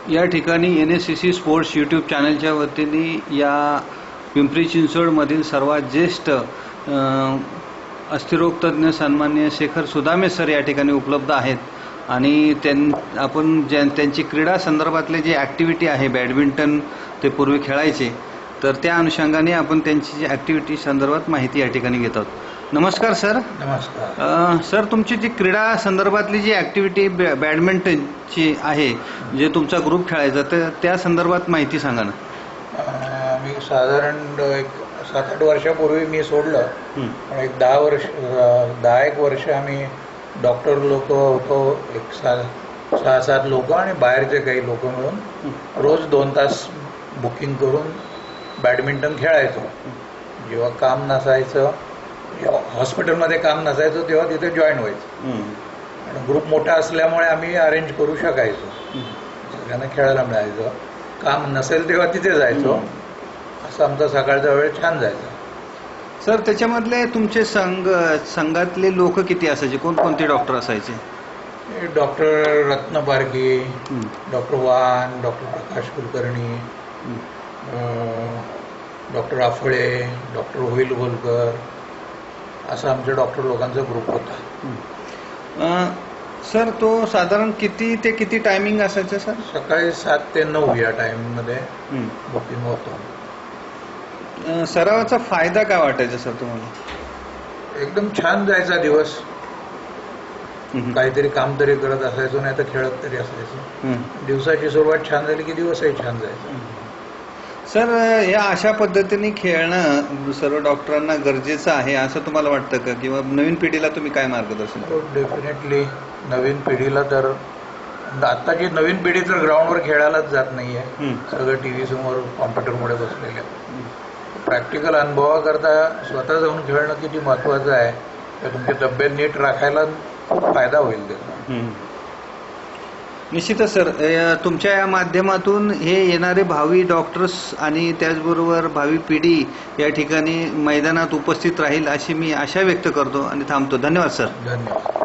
या ठिकाणी NSCC sports YouTube चॅनलच्या वतीने या पिंपरी चिंचवडमधील सर्वात ज्येष्ठ अस्थिरोग तज्ञ सन्माननीय शेखर सुदामे सर या ठिकाणी उपलब्ध आहेत आणि आपण त्यांची क्रीडा संदर्भातले जे ॲक्टिव्हिटी आहे, बॅडमिंटन ते पूर्वी खेळायचे, तर त्या अनुषंगाने आपण त्यांची जी ॲक्टिव्हिटी संदर्भात माहिती या ठिकाणी घेत आहोत. नमस्कार सर. नमस्कार सर, तुमची जी क्रीडा संदर्भातली जी ॲक्टिव्हिटी बॅडमिंटनची आहे, जे तुमचा ग्रुप खेळायचा, तर त्या संदर्भात माहिती सांगा ना. मी साधारण एक 7-8 वर्षापूर्वी मी सोडलं, पण एक 10-1 वर्ष आम्ही डॉक्टर लोक होतो, एक 6-7 लोक आणि बाहेरचे काही लोक मिळून रोज 2 तास बुकिंग करून बॅडमिंटन खेळायचो. जेव्हा काम नसायचं, हॉस्पिटलमध्ये काम नसायचं, तेव्हा तिथे जॉईन व्हायचं. आणि ग्रुप मोठा असल्यामुळे आम्ही अरेंज करू शकायचो, सगळ्यांना खेळायला मिळायचं. काम नसेल तेव्हा तिथे जायचो. असं आमचा सकाळचा वेळ छान जायचा. सर, त्याच्यामधले तुमचे संघातले लोक किती असायचे? कोणकोणते डॉक्टर असायचे? डॉक्टर रत्न पारखी, डॉक्टर वाहन, डॉक्टर प्रकाश कुलकर्णी, डॉक्टर आफळे, डॉक्टर होईल गोलकर, असा आमच्या डॉक्टर लोकांचा ग्रुप होता. सर, तो साधारण किती ते किती टायमिंग असायचं सर? सकाळी 7 ते 9 या टायमिंगमध्ये बुकिंग होतो. सरावाचा फायदा काय वाटायचा सर तुम्हाला? एकदम छान जायचा दिवस. काहीतरी काम तरी करत असायचो, नाही तर खेळत तरी असायचो. दिवसाची सुरुवात छान झाली की दिवसही छान जायचा. सर, या अशा पद्धतीने खेळणं सर्व डॉक्टरांना गरजेचं आहे असं तुम्हाला वाटतं का? किंवा नवीन पिढीला तुम्ही काय मार्गदर्शन? डेफिनेटली नवीन पिढीला तर, आत्ताची नवीन पिढी तर ग्राउंडवर खेळायलाच जात नाहीये. सगळं TV समोर कॉम्प्युटरमुळे बसलेले. प्रॅक्टिकल अनुभवाकरता स्वतः जाऊन खेळणं किती महत्वाचं आहे, तर तुमची तब्येत नीट राखायला खूप फायदा होईल त्याचा. निश्चितच सर, तुमच्या या माध्यमातून हे येणारे भावी डॉक्टर्स आणि त्याचबरोबर भावी पिढी या ठिकाणी मैदानात उपस्थित राहील अशी मी आशा व्यक्त करतो आणि थांबतो. धन्यवाद सर. धन्यवाद.